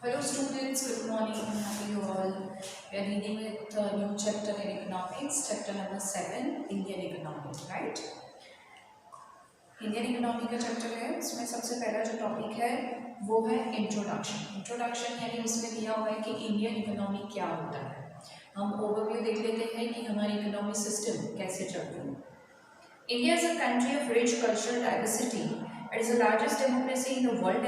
Hello students, good morning. How are you all? We are reading with a new chapter in economics, chapter number 7, Indian economy, right? Indian economy का chapter है, उसमें सबसे पहला जो topic है वो है इंट्रोडक्शन। इंट्रोडक्शन यानी उसमें दिया हुआ है कि इंडियन इकोनॉमी क्या होता है। हम ओवरव्यू देख लेते हैं कि हमारी इकोनॉमी सिस्टम कैसे चल रही है। India is a country of rich cultural diversity. It is the largest democracy in the world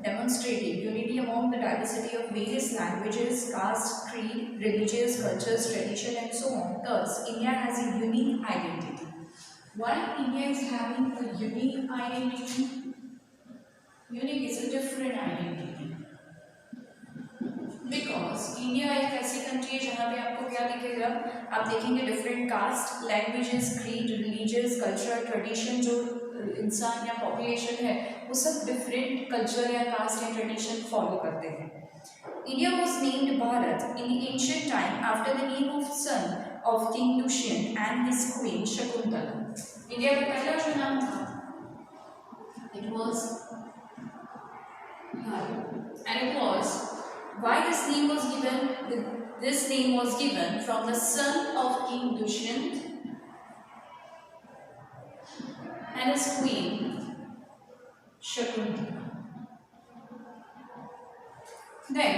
demonstrating unity among the diversity of various languages, caste, creed, religious, cultures, tradition and so on. Thus, India has a unique identity. Why India is having a unique identity? Unique is a different identity. Because India एक ऐसी country है जहाँ पे आपको क्या दिखेगा, आप देखेंगे different caste, languages, creed, religious, culture, tradition, जो इंसान या पॉपुलेशन है वो सब डिफरेंट कल्चर या कास्ट या ट्रेडिशन फॉलो करते हैं। India was named Bharat in the ancient time after the name of son of king Dushyant and his queen Shakuntala. India का पहला जो नाम था it was Bharat and it was why this name was given. This name was given from the son of King Dushyant and his queen Shakuntala. Then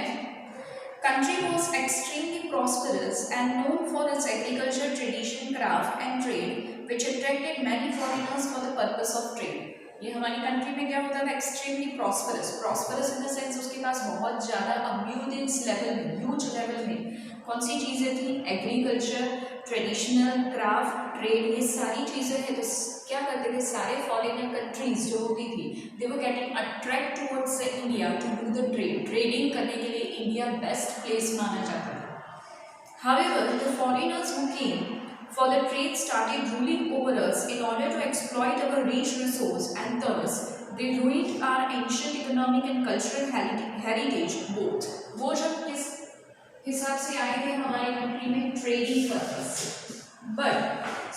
country was extremely prosperous and known for its agriculture, tradition, craft and trade, which attracted many foreigners for the purpose of trade. ये हमारी country में क्या होता था, extremely prosperous in the sense उसके पास बहुत ज़्यादा अब्यूडेंस level में, ह्यूज लेवल में कौन सी चीज़ें थी, एग्रीकल्चर, ट्रेडिशनल, क्राफ्ट, ट्रेड, ये सारी चीज़ें हैं। तो क्या करते थे सारे फॉरेनर कंट्रीज जो होती थी, they were getting attract towards India to do the trade. Trading करने के लिए इंडिया बेस्ट प्लेस माना जाता था। However the foreigners who came for the trade started ruling over us in order to exploit our rich resource, and thus they ruined our ancient economic and cultural heritage both. वो जब इस हिसाब से आए थे हमारी कंट्री में trading purpose, but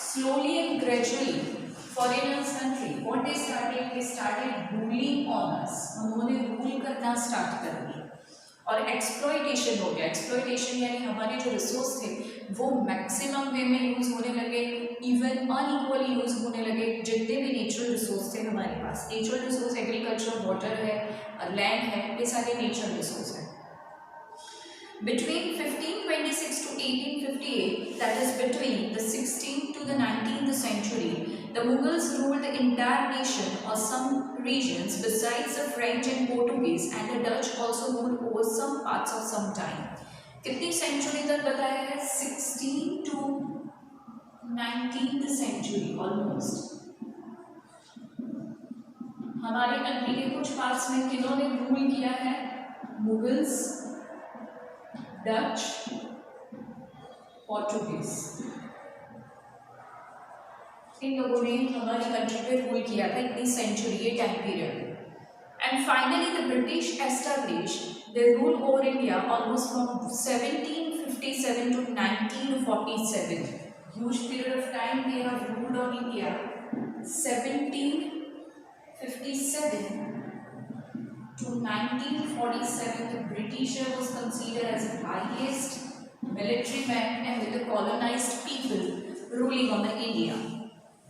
slowly and gradually foreigners country what they started ruling on us. उन्होंने रूल करना स्टार्ट कर दिया और एक्सप्लॉयटेशन हो गया। एक्सप्लॉयटेशन यानी हमारे जो रिसोर्स थे वो मैक्सिमम वे में यूज़ होने लगे, इवन अनइक्वली यूज़ होने लगे। जितने भी नेचुरल रिसोर्स थे हमारे पास, नेचुरल रिसोर्स एग्रीकल्चर, वाटर है, लैंड है, ये सारे नेचुरल रिसोर्स हैं। Between 1526 to 1858, that is between the 16th to the 19th century, the Mughals ruled the entire nation or some regions besides the French and Portuguese, and the Dutch also ruled over some parts of some time. कितनी century तक बताया है? 16 to 19th century almost. हमारे country के कुछ parts में किन्होंने rule किया है? मुगल्स, डच, पोर्टुगीज, इन लोगों ने हमारी कंट्री पे रूल किया था इतनी सेंचुरी, ये time period. And finally the British established their rule over India almost from 1757 to 1947। Huge period of time they have ruled on India. 1757 to 1947, the British was considered as the highest military man and with the colonized people ruling on the India.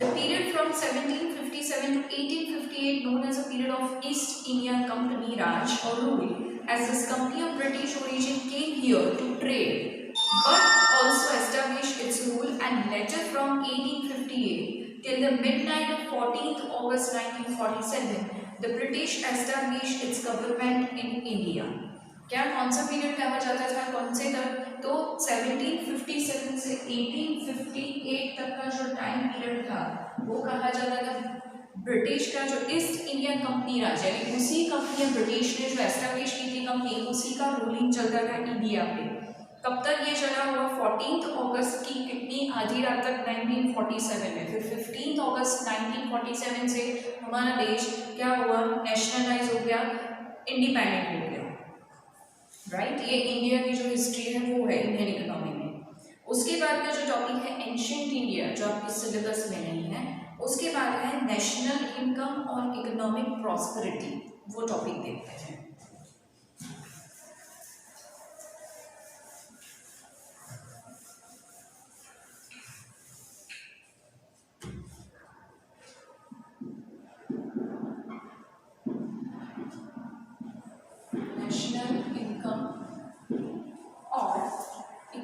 The period from 1757 to 1858, known as a period of East India Company Raj or rule, as this company of British origin came here to trade, but also established its rule, and later from 1858 till the midnight of 14th August 1947. The British established its government in India. क्या कौन सा period कहा जाता था, कौन से तक? तो 1757 से 1858 तक का जो टाइम पीरियड था वो कहा जाता था ब्रिटिश का जो ईस्ट इंडिया कंपनी राज, यानी उसी कंपनी ब्रिटिश ने जो एस्टेब्लिश की थी कंपनी, उसी का रूलिंग चलता था इंडिया पे। कब तक ये चला हुआ? 14 अगस्त की कितनी आधी रात तक 1947 में। फिर 15 अगस्त 1947 से हमारा देश क्या हुआ? नेशनलाइज हो गया, इंडिपेंडेंट हो गया, राइट। ये इंडिया की जो हिस्ट्री है वो है इंडियन इकोनॉमी में। उसके बाद का जो टॉपिक है एंशिएंट इंडिया, जो आपके सिलेबस में नहीं है। उसके बाद है नेशनल इनकम और इकोनॉमिक प्रॉस्पेरिटी, वो टॉपिक देखते हैं।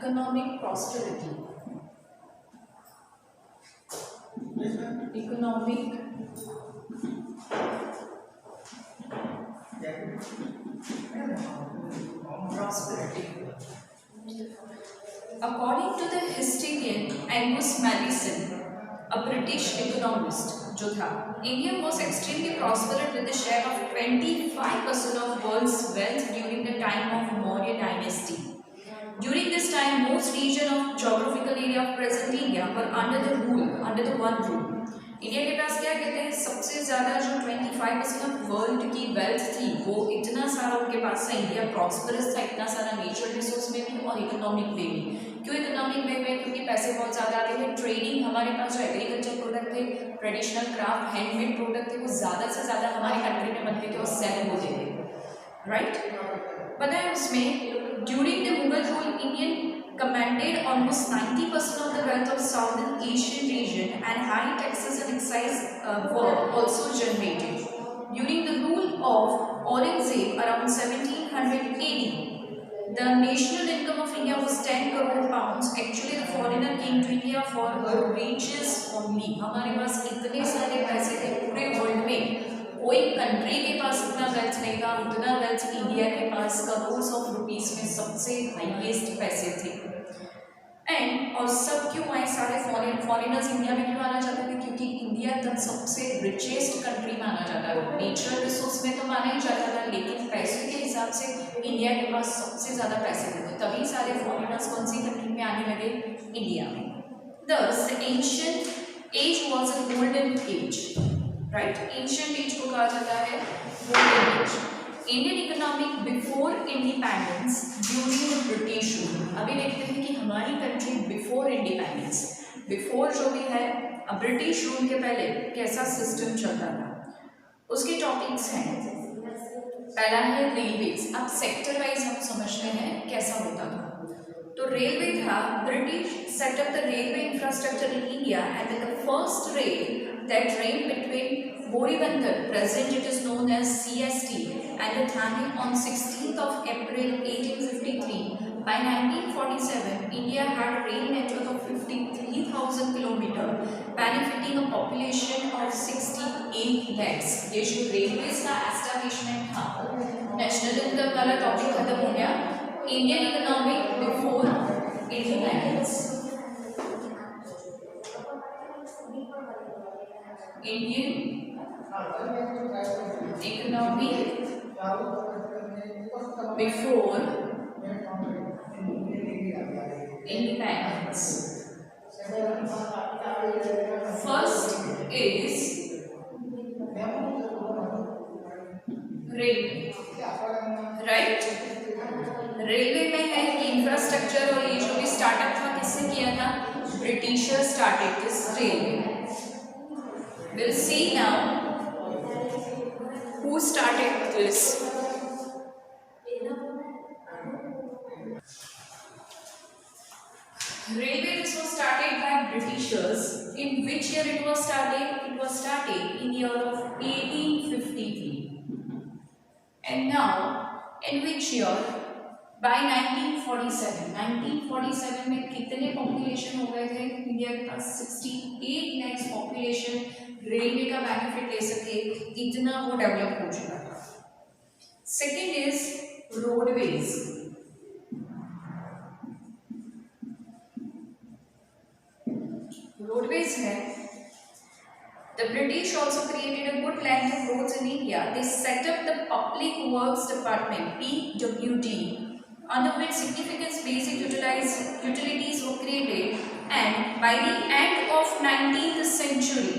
economic prosperity, economic prosperity. According to the historian Angus Madison, a British economist, जो था, India was extremely prosperous with a share of 25% of world's wealth during the time of Maurya dynasty. During this time, most region of geographical area of present India were under the one rule. India के पास क्या कहते हैं, सबसे ज़्यादा जो 25% of world की wealth थी वो इतना सारा उनके पास था, इंडिया प्रॉस्परस था, इतना सारा नेचुरल रिसोर्स में भी और इकोनॉमिक वे में। क्यों इकोनॉमिक वे में? क्योंकि पैसे बहुत ज़्यादा आते थे, ट्रेडिंग, हमारे पास जो एग्रीकल्चर प्रोडक्ट थे, ट्रेडिशनल क्राफ्ट, हैंडमेड प्रोडक्ट थे, वो ज़्यादा से ज़्यादा हमारे कंट्री में बनते थे और सेल होते थे, राइट। पता है उसमें during the Mughal rule Indian commanded almost 90% of the wealth of Southern Asian region and high taxes and excise were also generated. During the rule of Aurangzeb around 1700 AD, the national income of India was 10 crore pounds. Actually, the foreigner came to India for her wages only. हमारे पास इतने सारे पैसे थे पूरे world में, कोई country के पास उतना वेल्थ नहीं था, उतना वेल्थ इंडिया के पास करोड़्स ऑफ रुपीस में सबसे हाईएस्ट पैसे थे। एंड और सब क्यों आए, सारे फॉरेनर्स इंडिया में क्यों आना चाहते थे? क्योंकि इंडिया तब सबसे रिचेस्ट कंट्री माना जाता था, नेचुरल रिसोर्स में तो माना ही जाता था, लेकिन पैसों के हिसाब से इंडिया के पास सबसे ज़्यादा पैसे थे, तभी सारे फॉरेनर्स कौन सी कंट्री में आने लगे? इंडिया में। Thus, the ancient age was a golden age. Right, ancient age को कहा जाता है golden age. Indian economic before independence during the British rule. अभी देखते हैं कि हमारी कंट्री बिफोर इंडिपेंडेंस, बिफोर जो भी है ब्रिटिश रूल के पहले कैसा सिस्टम चलता था, उसके टॉपिक्स हैं। पहला है रेलवेज। अब सेक्टर वाइज हम समझते हैं कैसा होता था। तो रेलवे था, British setup the railway infrastructure in India and the first rail that ran between Borivandar, present it is known as CST, and Thane on 16th of April 1853. By 1947, India had a rail network of 53,000 km, benefiting a population of 68 lakhs. ये जो railways का establishment था, national income वाला topic खत्म हो गया। Indian economic before independence, Indian economy before independence. First is railway, right? Railway में है कि इंफ्रास्ट्रक्चर और ये जो भी स्टार्टअप था किससे किया था? Britishers started this railway. We'll see now who started this. Railway, this was started by Britishers. In which year it was started? It was started in the year of 1853. And now, in which year? By 1947. 1947 में कितने population हो गए थे India के पास? 68 lakhs population railway का benefit ले सके, इतना वो डेवलप हो चुका था। Second is roadways. रोडवेज है, the British also created a good length of roads in India. They set up the Public Works Department (PWD), under which significant basic utilities were created, and by the end of 19th century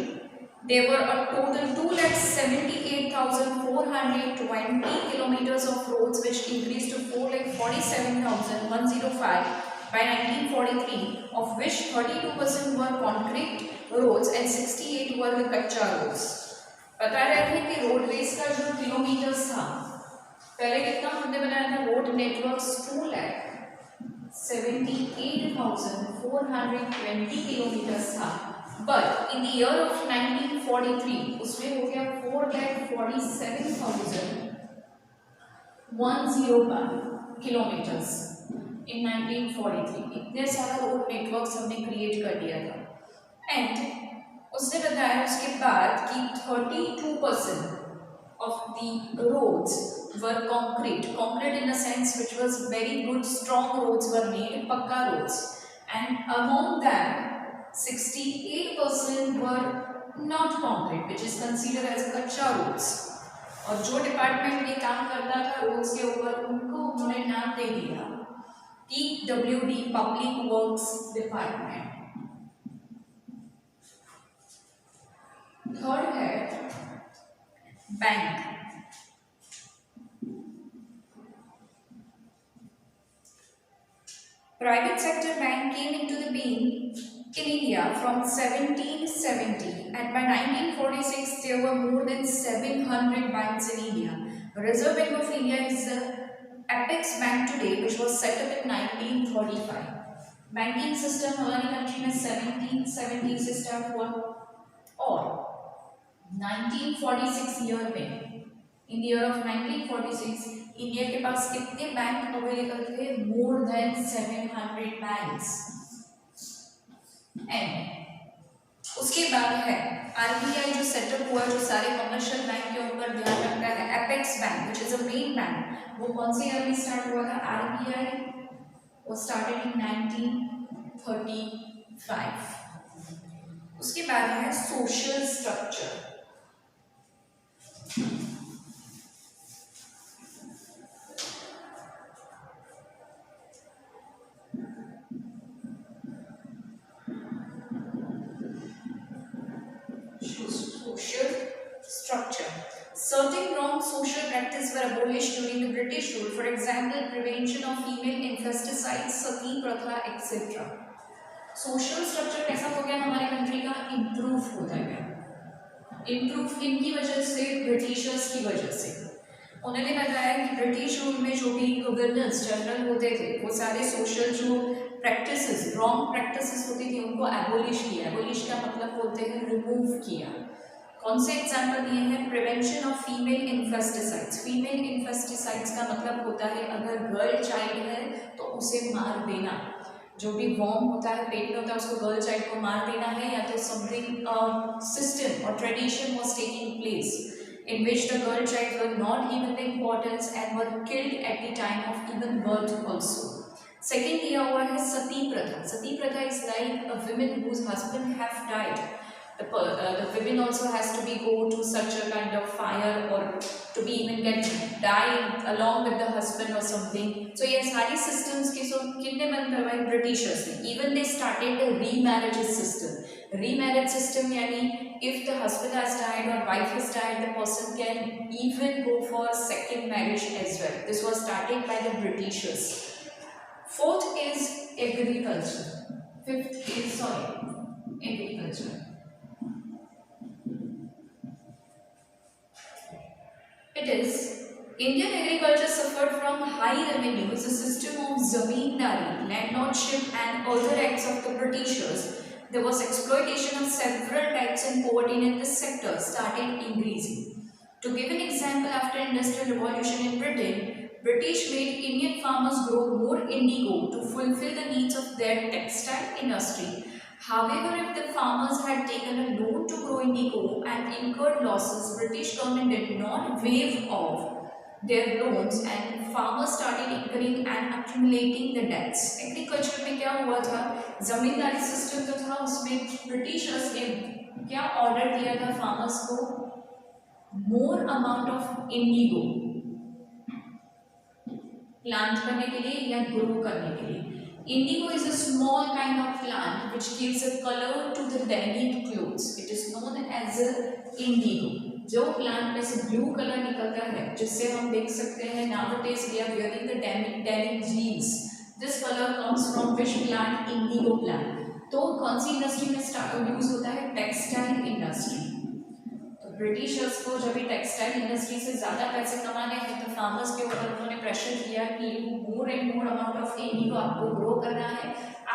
there were a total 278,420 kilometers of roads, which increased to 447,105 by 1943, of which 32% were concrete roads and 68 were the कच्चा roads। बता रहे थे कि roadways का जो kilometres था पहले कितना हमने बनाया था? रोड नेटवर्क 2,78,420 किलोमीटर्स था, but in the year of 1943 उसमें हो गया 4,47,105 किलोमीटर्स। इन 1943 इतने सारा रोड नेटवर्क हमने क्रिएट कर दिया था। एंड उसने बताया उसके बाद कि 32% of the roads were concrete in a sense which was very good, strong roads were made, pakka roads, and among them 68% were not concrete, which is considered as kacha roads. और जो department में काम करता था roads के ऊपर उनको उन्होंने नाम दे दिया PWD, public works department. Third है bank. Private sector bank came into the being in India from 1770, and by 1946 there were more than 700 banks in India. Reserve Bank of India is the apex bank today, which was set up in 1935. Banking system हमारी country में 1770 से start हुआ और 1946 year में, इन year of 1946 India के पास कितने bank available थे? More than 700 banks. And उसके बाद है आरबीआई जो सेटअप हुआ, जो सारे कमर्शियल बैंक के ऊपर ध्यान रखता है, apex bank which is a main bank. वो कौन से ईयर में स्टार्ट हुआ था? आरबीआई वो स्टार्टेड इन 1935। उसके बाद है social structure. Certain wrong social practices were abolished during the British rule. For example, prevention of female infanticides, sati pratha, etc. Social structure कैसा हो गया हमारे कंट्री का? इम्प्रूव होता गया। इम्प्रूव इनकी वजह से, ब्रिटिशर्स की वजह से। उन्होंने बताया कि ब्रिटिश रूल में जो भी गवर्नेंस जनरल होते थे वो सारे सोशल जो प्रैक्टिसेस, रॉन्ग प्रैक्टिसेस होती थी उनको एबोलिश किया। एबोलिश का मतलब बोलते हैं रिमूव किया। कौन से एग्जाम्पल दिए हैं? Prevention of female infanticides. Female infanticides का मतलब होता है अगर गर्ल चाइल्ड है तो उसे मार देना। जो भी वॉर्म होता है, पेट में होता है, उसको गर्ल चाइल्ड को मार देना है, या तो समथिंग सिस्टम और tradition was taking place in which the girl child were not given the importance and were killed at the time of even birth also. Second दिया हुआ है सती प्रथा। सती प्रथा is like a woman whose husband have died. The women also has to be go to such a kind of fire or to be even get die along with the husband or something. So ये सारी systems के so कितने बंद करवाए? Britishers ने। Even they started the remarriage system. Remarriage system यानी if the husband has died or wife has died, the person can even go for second marriage as well. This was started by the Britishers. Fourth is agriculture. Fifth is agriculture. It is Indian agriculture suffered from high revenues, a system of zamindari, landlordship, and other acts of the Britishers. There was exploitation of several types and poverty in this sector started increasing. To give an example, after Industrial Revolution in Britain, British made Indian farmers grow more indigo to fulfill the needs of their textile industry. However, if the farmers had taken a loan to grow indigo and incurred losses, British government did not waive off their loans and farmers started incurring and accumulating the debts. Agriculture में क्या हुआ था? जमींदारी system जो था उसमें Britishers ने क्या order दिया था फार्मर्स को? More amount of Indigo plant करने के लिए या ग्रो करने के लिए। Indigo is a small kind of plant which gives a color to the denim clothes. It is known as a indigo. जो प्लांट में से ब्लू कलर निकलता है जिससे हम देख सकते हैं nowadays we are wearing the denim jeans. This color comes from which plant? Indigo plant. तो कौन सी इंडस्ट्री में यूज होता है? Textile industry. तो ब्रिटिशर्स को जब भी टेक्सटाइल इंडस्ट्री से ज़्यादा पैसे कमाने हैं तो फार्मर्स के ऊपर उन्होंने प्रेशर किया कि more and more amount of Indigo आपको ग्रो करना है।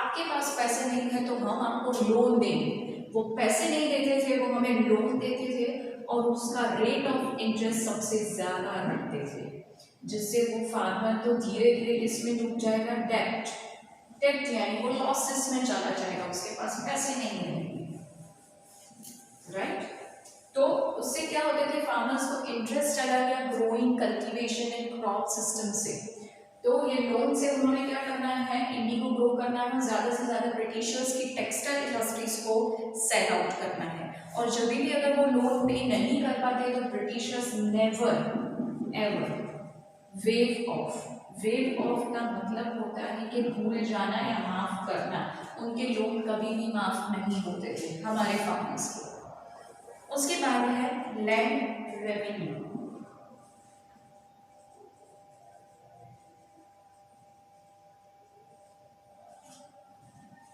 आपके पास पैसे नहीं है तो हम आपको लोन देंगे। वो पैसे नहीं देते थे, वो हमें लोन देते थे और उसका रेट ऑफ इंटरेस्ट सबसे ज़्यादा रखते थे। जिससे वो फार्मर तो धीरे धीरे इसमें डूब जाएगा, डेट। डेट यानी वो लॉसेस में चला जाएगा, उसके पास पैसे नहीं रहेंगे, राइट। तो उससे क्या होते थे, फार्मर्स को इंटरेस्ट चला गया growing, cultivation and crop system से। तो ये लोन से उन्होंने क्या करना है, इंडिगो ग्रो करना है, ज़्यादा से ज़्यादा ब्रिटिशर्स की टेक्सटाइल इंडस्ट्रीज को सेल आउट करना है। और जब भी अगर वो लोन पे नहीं कर पाते तो Britishers never ever wave of. Wave of का मतलब होता है कि भूल जाना या माफ करना। उनके लोन कभी भी माफ नहीं होते थे हमारे फार्मर्स के। उसके बाद है land revenue.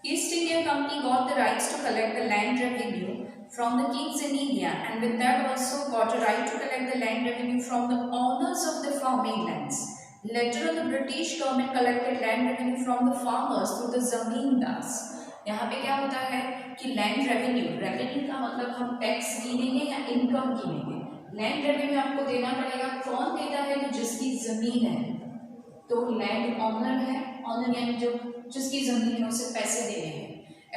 East India Company got the rights to collect the land revenue from the kings in India, and with that also got a right to collect the land revenue from the owners of the farming lands. Later on, the British government collected land revenue from the farmers through the zamindars. यहाँ पे क्या होता है कि land revenue, revenue का मतलब हम tax गिनेंगे या इनकम गिनेंगे। लैंड रेवेन्यू आपको देना पड़ेगा, कौन देता है, तो जिसकी जमीन है, तो लैंड ऑनर है, ऑनर यानी जो जिसकी जमीन है उसे पैसे देने हैं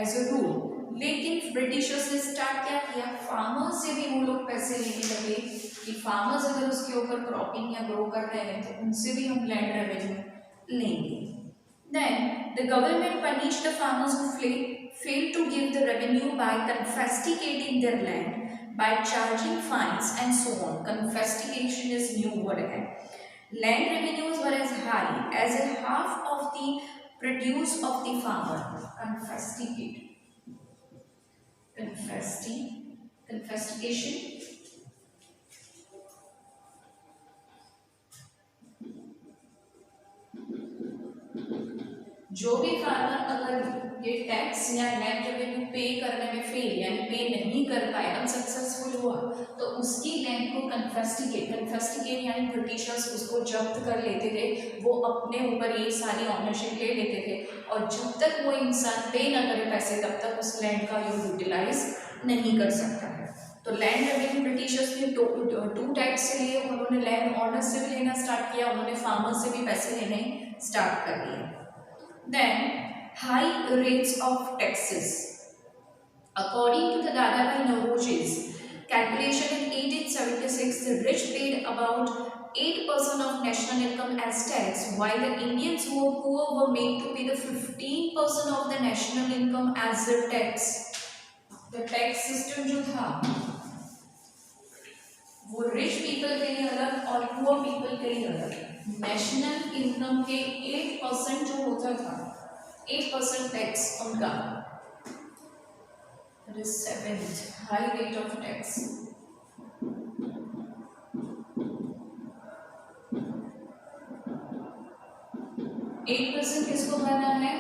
एज अ रूल। लेकिन ब्रिटिशर्स ने स्टार्ट क्या किया, फार्मर्स से भी वो लोग पैसे लेने लगे कि फार्मर्स अगर उसके ऊपर क्रॉपिंग या ग्रो कर रहे हैं तो उनसे भी हम लैंड रेवेन्यू लेंगे। Then the government punished the farmers who failed to give the revenue by confiscating their land, by charging fines and so on. Confiscation is new word है। Land revenues were as high as a half of the produce of the farmer. Confiscation। जो भी farmer अगर ये tax या land revenue पे करने में fail यानी पे नहीं कर पाया, अनसक्सेसफुल हुआ, तो उसकी लैंड को कन्फेस्टिकेट यानी ब्रिटिशर्स उसको जब्त कर लेते थे। वो अपने ऊपर ये सारी ऑनरशिप ले लेते थे और जब तक वो इंसान पे ना करे पैसे तब तक उस लैंड का यूटिलाइज नहीं कर सकता है। तो लैंड रेवेन्यू ब्रिटिशर्स ने टू टाइप से लिए। उन्होंने लैंड ऑनर्स से भी लेना स्टार्ट किया, उन्होंने फार्मर्स से भी पैसे लेने स्टार्ट कर दिए। Then high rates of taxes. According to the Dadabhai Naoroji's calculation in 1876, the rich paid about 8% of national income as tax, while the Indians who were poor were made to pay the 15% of the national income as their tax. The tax system जो था वो rich people के लिए अलग और poor people के लिए अलग। नेशनल इनकम के 8% जो होता था, 8% टैक्स उनका, हाई रेट ऑफ टैक्स। 8% किसको भरना है,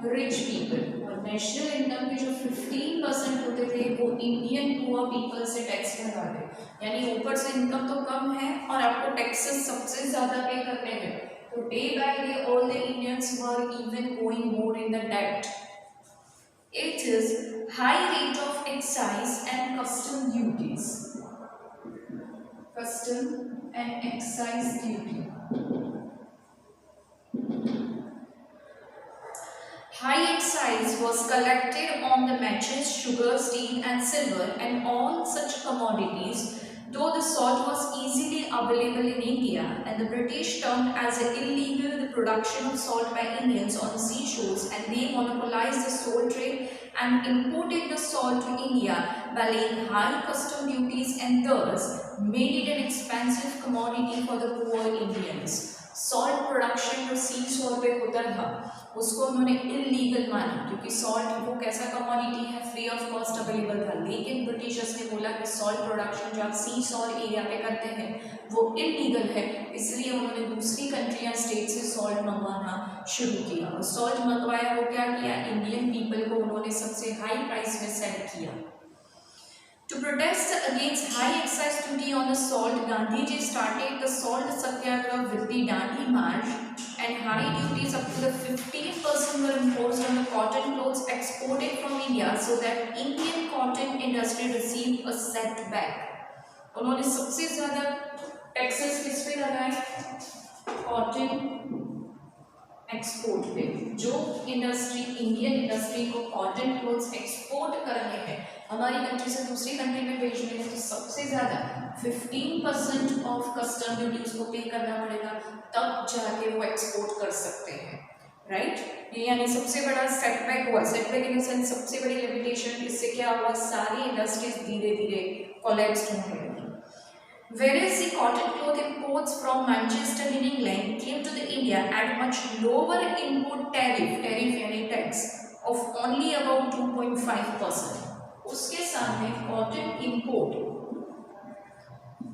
रिच पीपल। और नेशनल इनकम के जो 15% होते थे वो इंडियन पुअर पीपल से टैक्स भरवाते, यानी ऊपर से इनकम तो कम है और आपको टैक्सेस सबसे ज्यादा पे करने हैं। तो day by day all the Indians were even going more in the debt. It is high rate of excise and custom duties. Custom and excise duty. High excise was collected on the matches, sugar, steel and silver and all such commodities, though the salt was easily available in India and the British termed as illegal the production of salt by Indians on seashores, and they monopolized the salt trade and imported the salt to India by laying high custom duties and thus made it an expensive commodity for the poor Indians. Salt production जो सी शोर पे होता था उसको उन्होंने illegal माना, क्योंकि salt वो कैसा कमोडिटी है, फ्री ऑफ कॉस्ट अवेलेबल था। लेकिन ब्रिटिशर्स ने बोला कि सॉल्ट प्रोडक्शन जो आप सी शोर एरिया पे करते हैं वो इलीगल है, इसलिए उन्होंने दूसरी कंट्री या स्टेट से सॉल्ट मंगवाना शुरू किया। और सॉल्ट मंगवाया, वो क्या किया, इंडियन पीपल को उन्होंने सबसे हाई प्राइस में सेल किया। To protest against high excise duty on the salt, Gandhiji started the salt satyagraha with the Dandi March, and high duties up to the 15% were imposed on the cotton clothes exported from India, so that Indian cotton industry received a setback. उन्होंने सबसे ज़्यादा taxes किस पे लगाए, cotton export पे, जो industry Indian industry को cotton clothes export करने हैं, हमारी कंट्री से दूसरी कंट्री में भेजने हैं, तो सबसे ज़्यादा 15% ऑफ कस्टम ड्यूटी उसको पे करना पड़ेगा, तब जाके वो एक्सपोर्ट कर सकते हैं, राइट। ये यानी सबसे बड़ा सेटबैक हुआ, सेटबैक इन द सेंस सबसे बड़ी लिमिटेशन। इससे क्या हुआ, सारी इंडस्ट्रीज धीरे धीरे कोलैप्स होने लगी। Whereas the cotton cloth imports from Manchester in England came to the India at much lower import tariff यानी tax of only about 2.5%. उसके सामने cotton import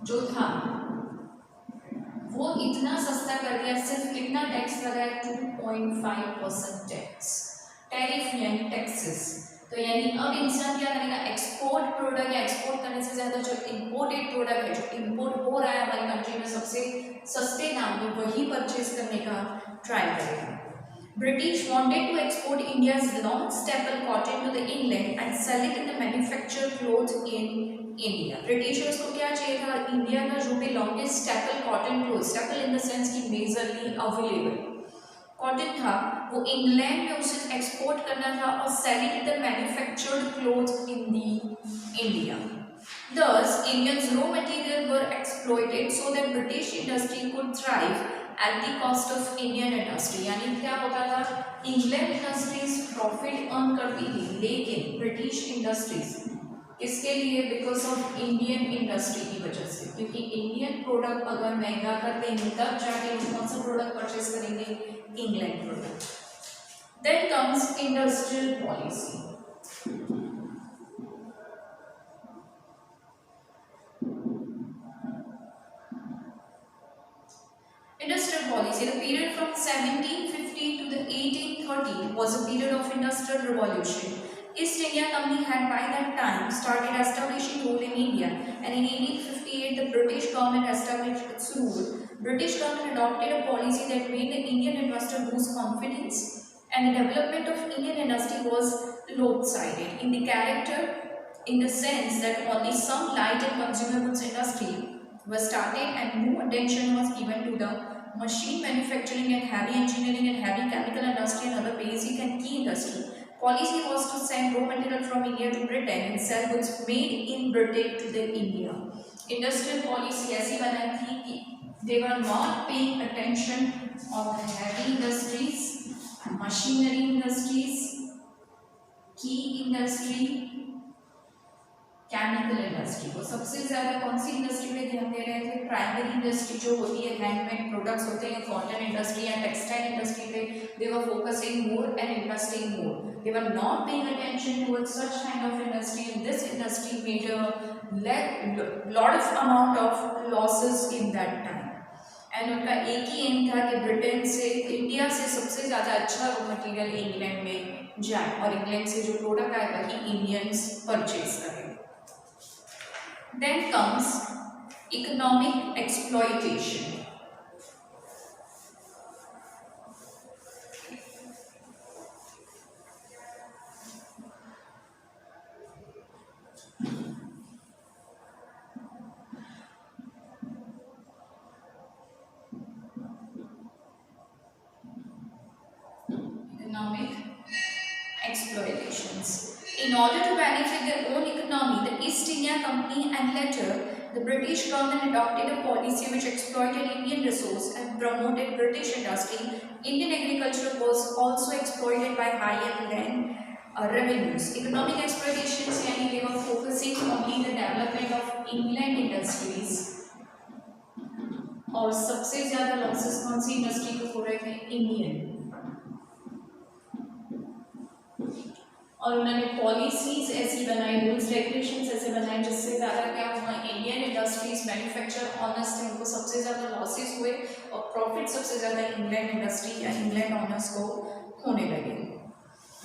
जो था वो इतना सस्ता कर दिया, सिर्फ कितना टैक्स लगाया, 2.5% टैक्स, टैरिफ यानी टैक्सेस। तो यानी अब इंसान क्या करेगा, एक्सपोर्ट प्रोडक्ट या एक्सपोर्ट करने से ज़्यादा जो इम्पोर्टेड प्रोडक्ट है, जो इम्पोर्ट हो रहा है हमारी कंट्री में सबसे सस्ते दाम में, वही परचेज करने का ट्राई करेगा। British wanted to export India's long staple cotton to the England and sell it in the manufactured clothes in India. Britishers को क्या चाहिए था, इंडिया का जो भी longest staple cotton cloth, staple in the sense की majorly available cotton था, वो इंग्लैंड में उसे एक्सपोर्ट करना था और sell it in the manufactured clothes in the India. Thus, Indians' raw material were exploited so that British industry could thrive at the cost of Indian industry. यानी क्या होता था, इंग्लैंड इंडस्ट्रीज प्रॉफिट अर्न करती थी, लेकिन British industries इसके लिए because of Indian industry की वजह से, क्योंकि इंडियन प्रोडक्ट अगर महंगा कर देंगे तब जाके वो कौन सा प्रोडक्ट परचेज करेंगे, England product. Then comes industrial policy. Industrial policy. The period from 1750 to the 1830 was a period of industrial revolution. East India Company had by that time started establishing rule in India, and in 1858 the British government established its rule. British government adopted a policy that made the Indian investor lose confidence, and the development of Indian industry was lopsided in the character, in the sense that only some light and consumer goods industry was started and more attention was given to the machine manufacturing and heavy engineering and heavy chemical industry and other basic and key industry. Policy was to send raw material from India to Britain and sell goods made in Britain to the India. Industrial policy ऐसी बनाई थी कि they were not paying attention of heavy industries, machinery industries, key industry, chemical industry. वो सबसे ज़्यादा कौन सी industry पे ध्यान दे रहे थे, प्राइमरी इंडस्ट्री जो होती है, हैंडमेड प्रोडक्ट्स होते हैं, कॉटन इंडस्ट्री या टेक्सटाइल इंडस्ट्री पे they were focusing more and investing more. They were not paying attention towards such kind of industry, and this industry made a lot of amount of losses in that time. And उनका एक ही M था कि Britain से, India से सबसे ज़्यादा अच्छा raw material England में जाए और इंग्लैंड से जो प्रोडक्ट आए वही इंडियंस परचेज करें। Then comes economic exploitation. Economic exploitations. In order to benefit their own economy, the East India Company and later the British government adopted a policy which exploited Indian resource and promoted British industry. Indian agriculture was also exploited by higher land revenues. Economic exploitations यानी they were focusing only the development of England industries. और सबसे ज़्यादा losses कौन सी industry को हो रहे थे, Indian. और उन्होंने पॉलिसीज ऐसी बनाई, रूल्स रेगुलेशंस ऐसे बनाए जिससे ज़्यादा क्या हुआ, इंडियन इंडस्ट्रीज मैन्युफैक्चर ऑनर्स थे उनको सबसे ज़्यादा लॉसेस हुए और प्रॉफिट सबसे ज़्यादा इंग्लैंड इंडस्ट्री या इंग्लैंड ऑनर्स को होने लगे,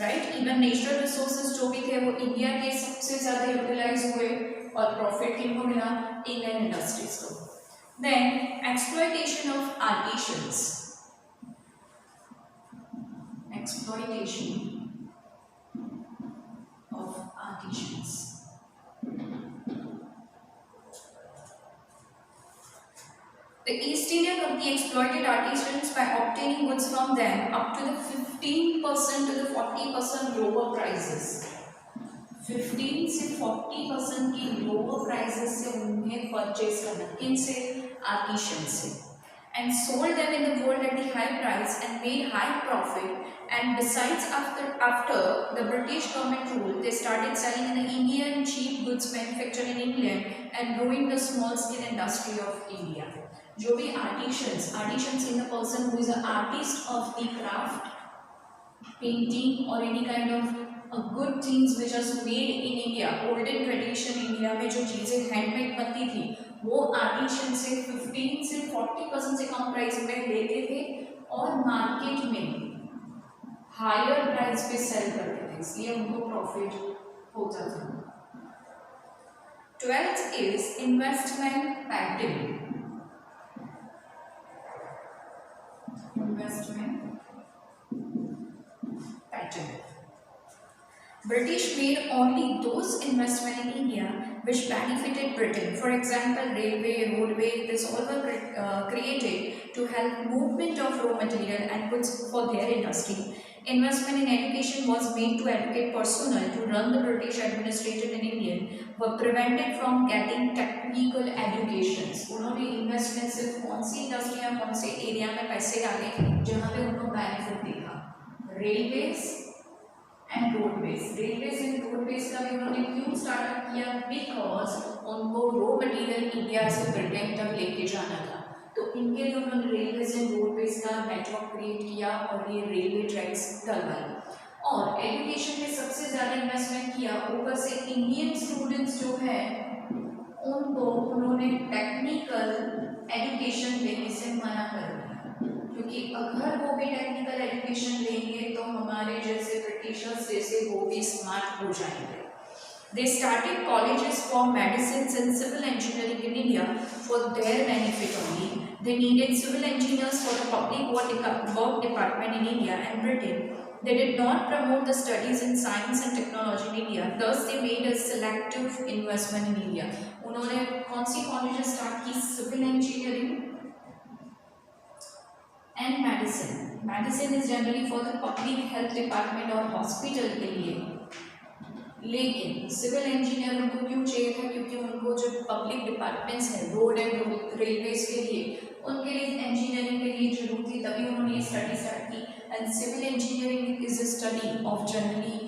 राइट। इवन नेचुरल रिसोर्सेज जो भी थे वो इंडिया के सबसे ज़्यादा यूटिलाइज हुए और प्रॉफिट किनको मिला, इंग्लैंड इंडस्ट्रीज को। Then exploitation of artisans, exploitation of artisans. The East India Company he exploited artisans by obtaining goods from them up to the 15% to the 40% lower prices. 15 से 40% की लोअर प्राइसेस से उन्हें purchase करना, किनसे? Artisan से, and sold them in the world at the high price and made high profit. And besides, after the British government rule, they started selling in the Indian cheap goods manufactured in England and growing the small scale industry of India. जो भी artisans in the person who is an artist of the craft, painting or any kind of good things which are made in India, olden tradition India में जो चीज़ें handmade बनती थी वो artisan से 15 से 40% से कम प्राइस में लेते थे और मार्केट में हायर प्राइस पे सेल करते थे, इसलिए उनको प्रॉफिट होता था। 12th is investment pattern. Investment pattern. British made only those investment in India which benefited Britain. For example, railway, roadway, this all were created to help movement of raw material and goods for their industry. Investment in education was made to educate personnel to run the British administration in India were prevented from getting technical educations. उन्होंने investment सिर्फ कौन सी industry या कौन से area में पैसे डाले जहाँ पे उनको बेनिफिट देखा? Railways and roadways. Railways and roadways का भी उन्होंने क्यों स्टार्ट किया? बिकॉज उनको रॉ मटेरियल इंडिया से ब्रिटेन तक लेके जाना था, तो इनके लिए उन्होंने रेलवेज एंड रोडवेज का नेटवर्क क्रिएट किया और ये रेलवे ट्रैक्स डलवाई। और एजुकेशन में सबसे ज़्यादा इन्वेस्टमेंट किया, ऊपर से इंडियन स्टूडेंट्स जो है उनको उन्होंने टेक्निकल एजुकेशन देने से मना कर दिया, क्योंकि अगर वो भी टेक्निकल एजुकेशन लेंगे तो हमारे जैसे ब्रिटिशर्स जैसे वो भी स्मार्ट हो जाएंगे। They started colleges for medicine and civil engineering in India for their benefit only. They needed civil engineers for the public work department in India and Britain. They did not promote the studies in science and technology in India. Thus, they made a selective investment in India. उन्होंने कौन सी colleges start की? Civil engineering and medicine. Medicine is generally for the public health department और hospital के लिए, लेकिन civil engineer उनको क्यों चाहिए था? क्योंकि उनको जो पब्लिक डिपार्टमेंट्स हैं रोड एंड रेलवेज के लिए, उनके लिए इंजीनियरिंग के लिए जरूरत थी, तभी उन्होंने ये स्टडी स्टार्ट की। And civil engineering is a study of generally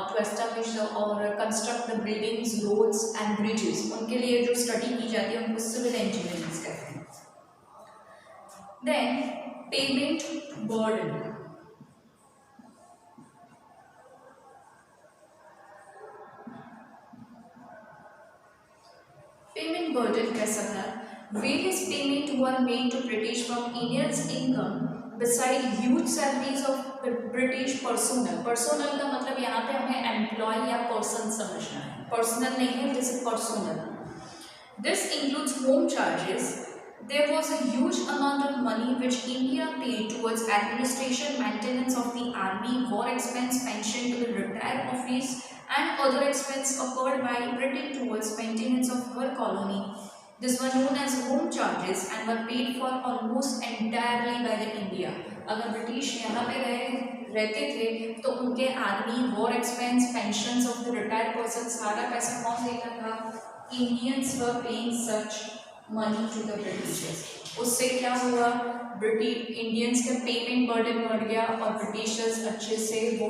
to establish और construct the buildings, roads and bridges, उनके लिए जो स्टडी की जाती है उनको सिविल इंजीनियरिंग कहते हैं। Then payment burden. Payment burden कैसा था? Various payment were made to British from Indians' income beside huge salaries of British personnel. Personnel का मतलब यहाँ पे हमें employee या person समझना है, personal नहीं है, this is personnel. This includes home charges. There was a huge amount of money which India paid towards administration, maintenance of the army, war expense, pension to the retired office, and other expense occurred by Britain towards maintenance of her colony. These were known as home charges and were paid for almost entirely by the India. अगर British यहाँ पे रहते थे तो उनके army, war expense, pensions of the retired person, सारा पैसा कौन देता था? Indians were paying such money to the Britishers. उससे क्या हुआ? इंडियंस का पेमेंट बर्डन बढ़ गया और ब्रिटिशर्स अच्छे से वो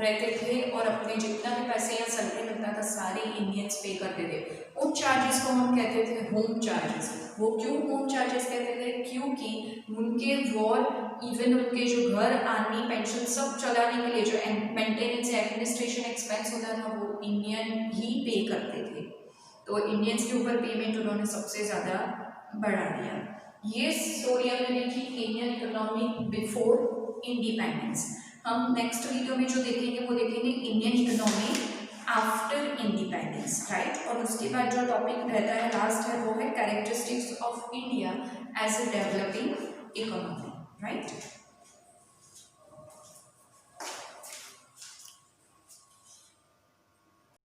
रहते थे और अपने जितना भी पैसे या सैलरी लगता था सारे इंडियंस पे करते थे। उन चार्जेस को हम कहते थे होम चार्जेस। वो क्यों होम चार्जेस कहते थे? क्योंकि उनके वॉर, इवन उनके जो घर, आर्मी, पेंशन सब चलाने के लिए जो मेंटेनेंस या एडमिनिस्ट्रेशन एक्सपेंस होता था वो इंडियन ही पे करते थे, तो इंडियंस के ऊपर पेमेंट उन्होंने सबसे ज़्यादा बढ़ा दिया। ये स्टोरी हमने देखी इंडियन इकोनॉमी बिफोर इंडिपेंडेंस। हम नेक्स्ट वीडियो में जो देखेंगे वो देखेंगे Indian economy after independence, right. और उसके बाद जो टॉपिक रहता है लास्ट है वो है characteristics of India as a developing economy, right.